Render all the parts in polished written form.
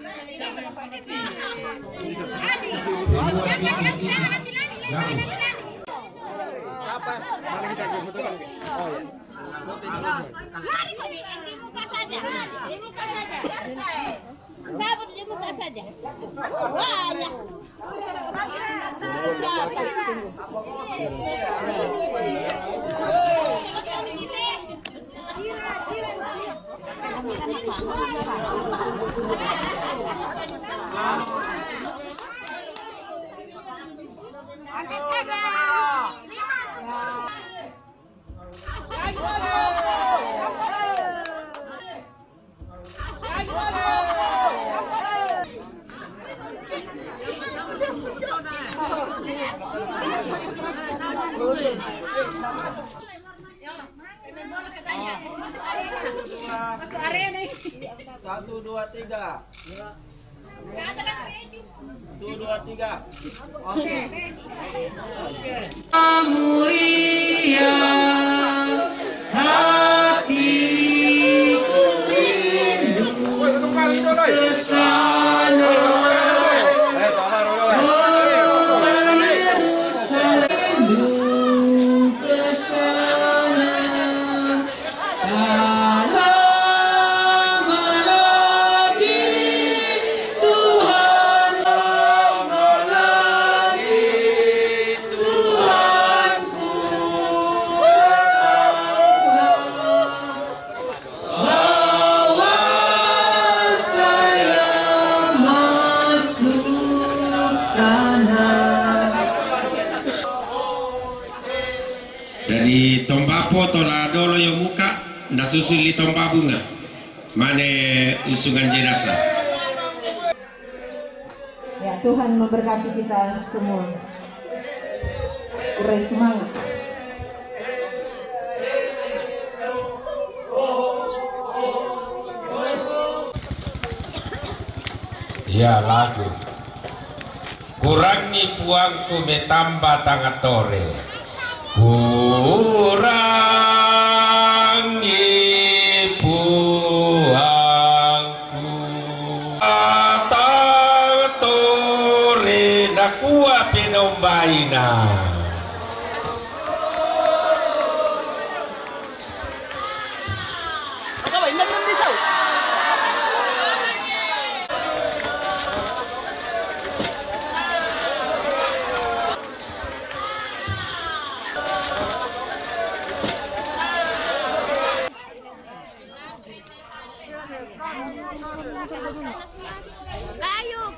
Mari kok di muka saja. Di muka saja. Sabar di muka saja. Wah, ya. Siapa? Angkat tangan. Masuk area nih. 1, 2, 3. 1, 2, 3. Oke. Mulia hatiku rindu kesana. Jadi tombapo torado yo muka nasusuli tomba bunga mane usungan jenazah. Ya, Tuhan memberkati kita semua. Urai semangat. Ya lagu kurangi puangku metamba tangatore. Kurangi puangku tangatore nakua penombaina. Kayu.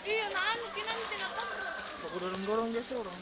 Iya, nah, kinan tinakot. Aku dorong-dorong dia seorang.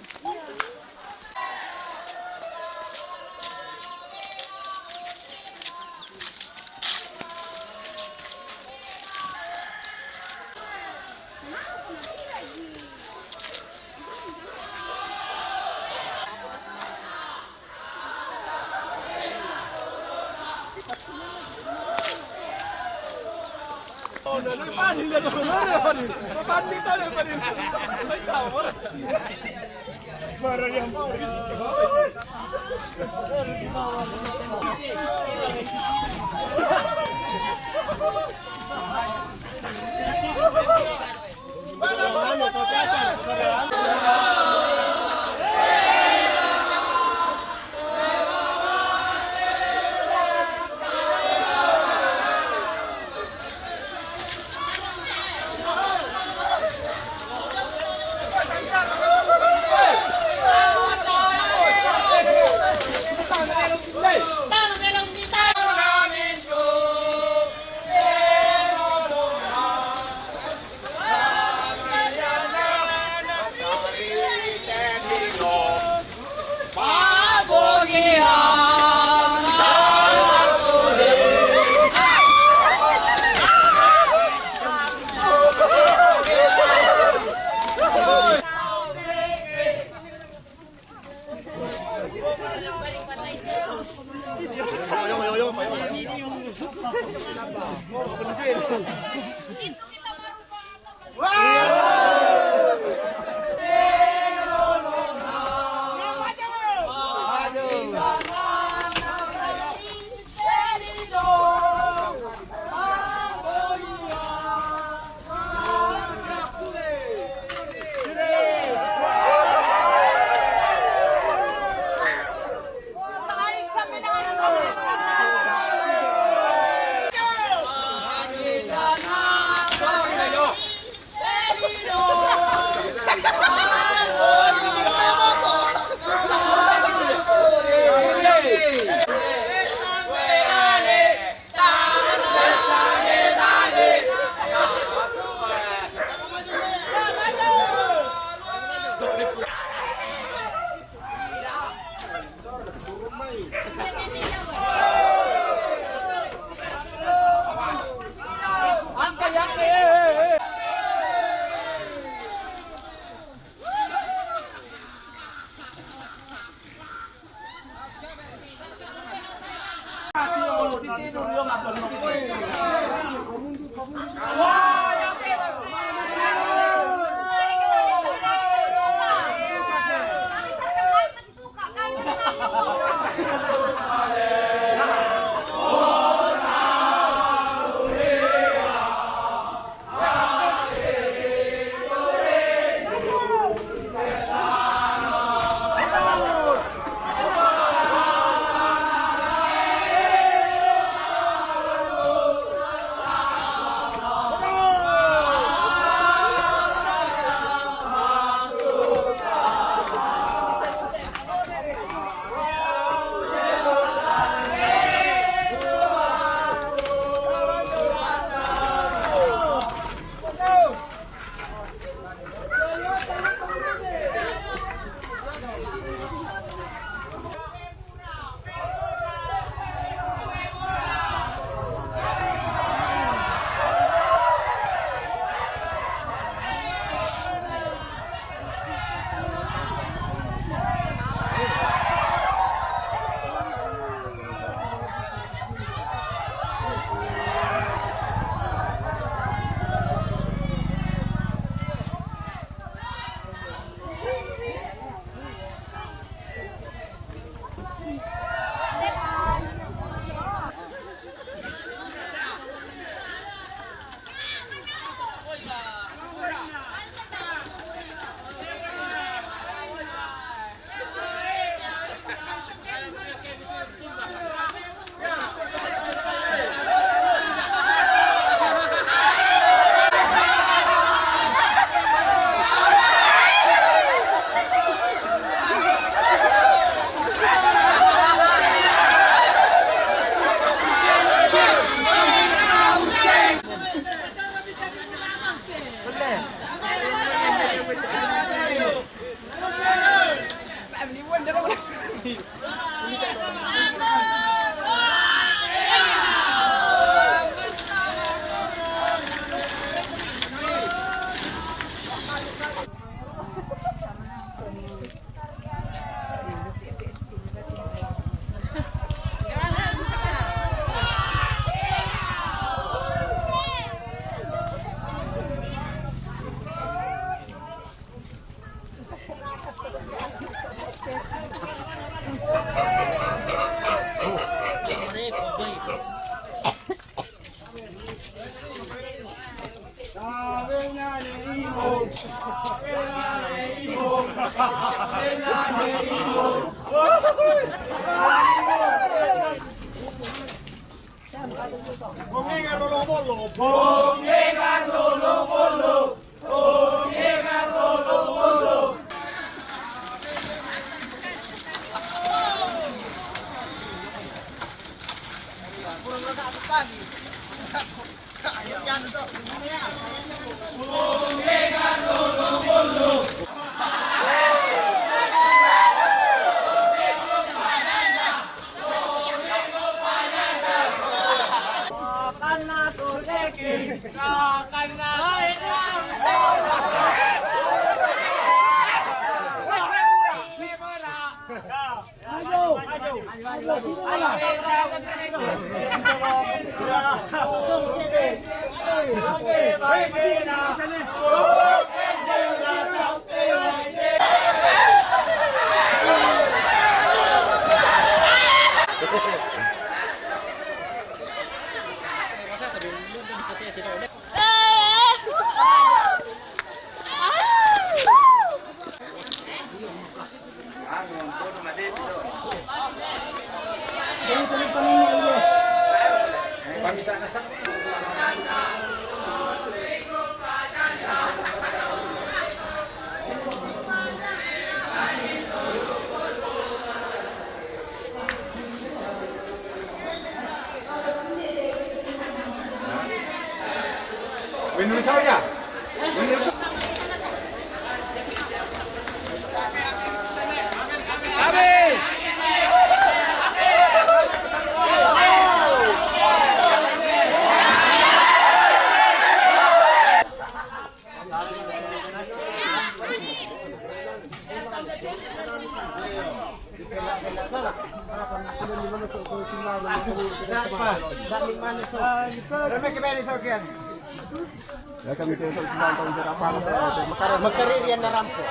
Magkaririan na rampo.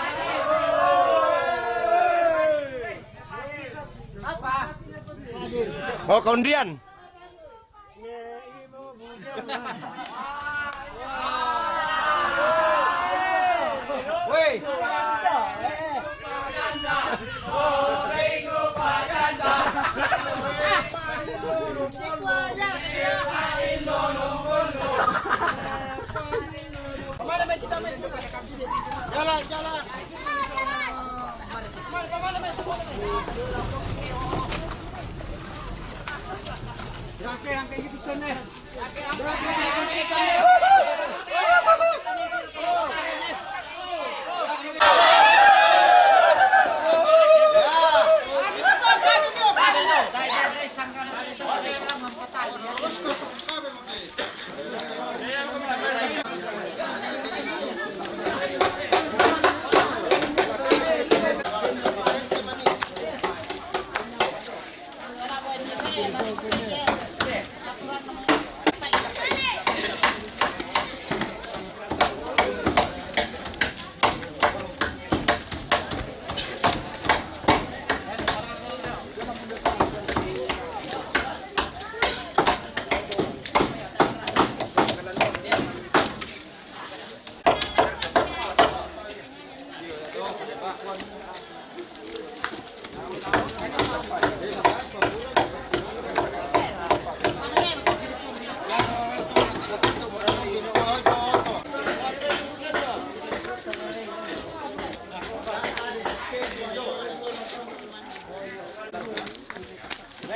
Bawa kaundian. Woi. Jalan, jalan.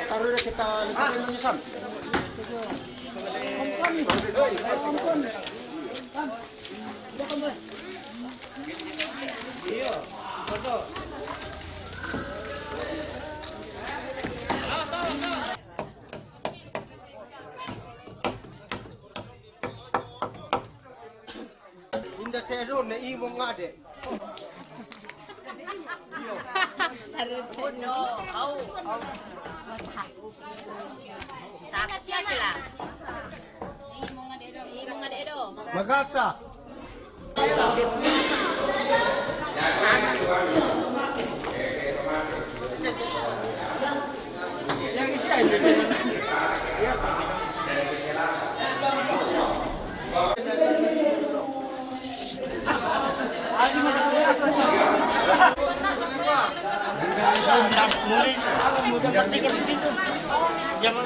Taruh kita lihat dulu Sam. Indah terus nih ibu ngade. Magasa. Mulai mudah bertiga di situ. Jangan.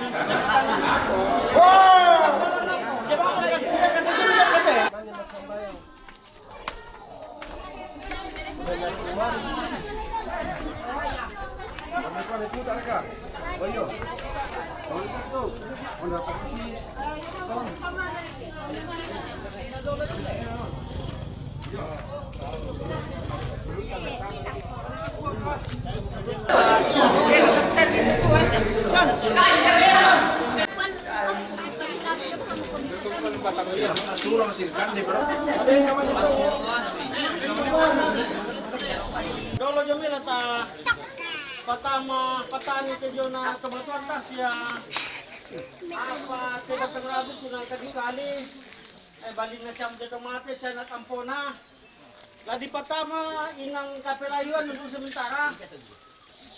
Dolo jomila ta pertama petani tujuh na kebetulan tas ya apa tidak terlalu kunang kali balik na siyam dito mati saya na kampona ladi pertama inang kapelayuan untuk sementara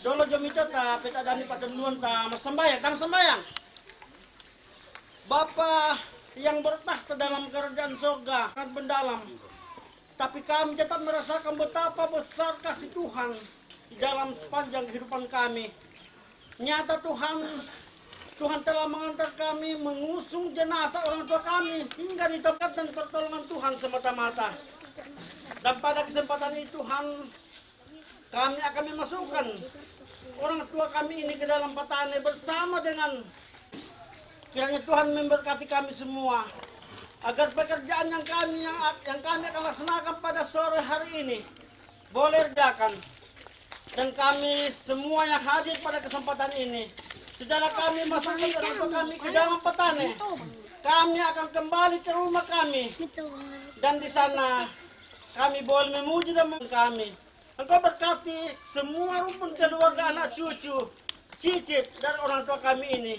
dolo jomito ta peta dani patemuan ta sembayang Bapa yang bertakhta dalam kerajaan surga akan mendalam. Tapi kami tetap merasakan betapa besar kasih Tuhan di dalam sepanjang kehidupan kami. Nyata Tuhan telah mengantar kami mengusung jenazah orang tua kami hingga di tempat dan pertolongan Tuhan semata-mata. Dan pada kesempatan itu kami akan memasukkan orang tua kami ini ke dalam petani bersama dengan kiranya Tuhan memberkati kami semua agar pekerjaan yang kami akan laksanakan pada sore hari ini boleh redakan, dan kami semua yang hadir pada kesempatan ini setelah kami masukkan orang tua kami ke dalam petani, kami akan kembali ke rumah kami dan di sana kami boleh memuji dan kami. Engkau berkati semua rumpun keluarga, anak cucu, cicit dari orang tua kami ini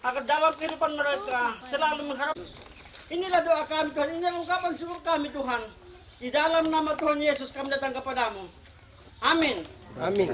agar dalam kehidupan mereka selalu mengharap. Inilah doa kami Tuhan, inilah ungkapan syukur kami Tuhan. Di dalam nama Tuhan Yesus kami datang kepadamu. Amin. Amin.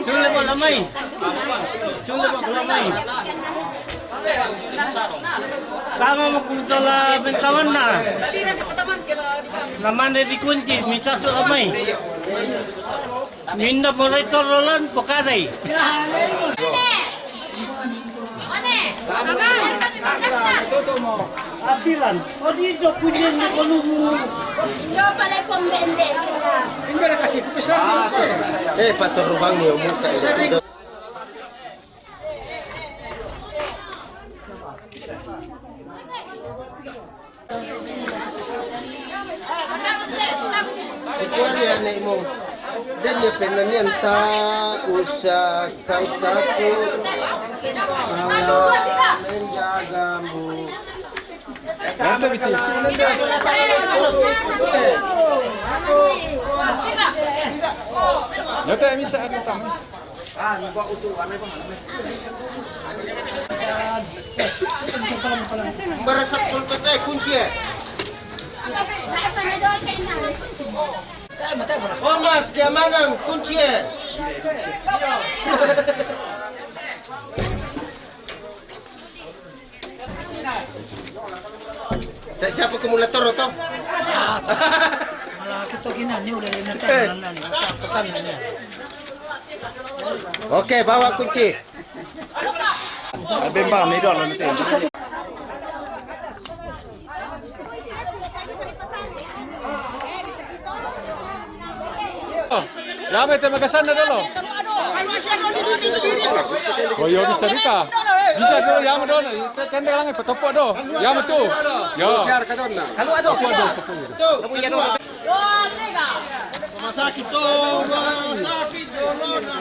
Sulit mo lamay. Sulit mo lamay. Tama mo kung tala bentawan na. Naman na di kunci, minta su lamay. Minda mo rito rolan pokaday. Apilan, o dito kunyan na kalumu. Yo pala pembende. Hindi na kasi kupesar dito. Paturubang niyo muka. Ikuan yan na mo. Dan niya pinanyanta usa kautako. Menjaga mo. Barasat kulkatay kunci. Oh mas, kiamanang kunci. Siapa kumulator to? Malah kita ginani udah nonton pesan niya. Oke, bawa kunci. Bembang ni doon nanti. Lama ito magasan na dalo. Oh, yo bisa dika. Bisa do yama do na. Tende lang patopo do. Yama tu. Yo. Share ka doon na. Halo ado. Masakit to, masakit dolona.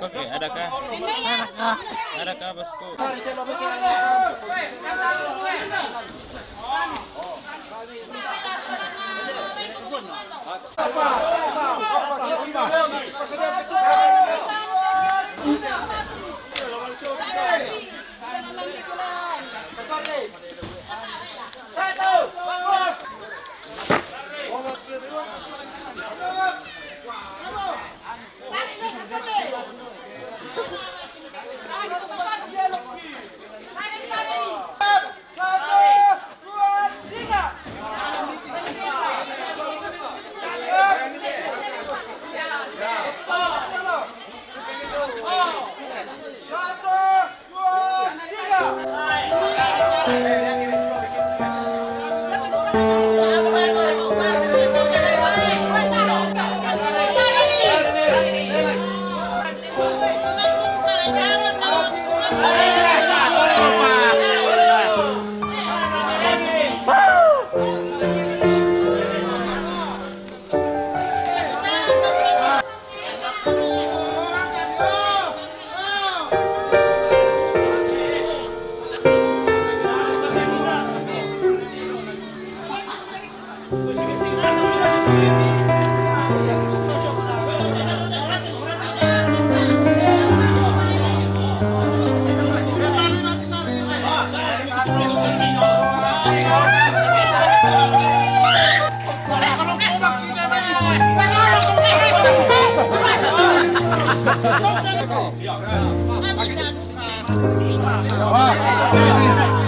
Oke, adakah? Adakah bosku? Wah,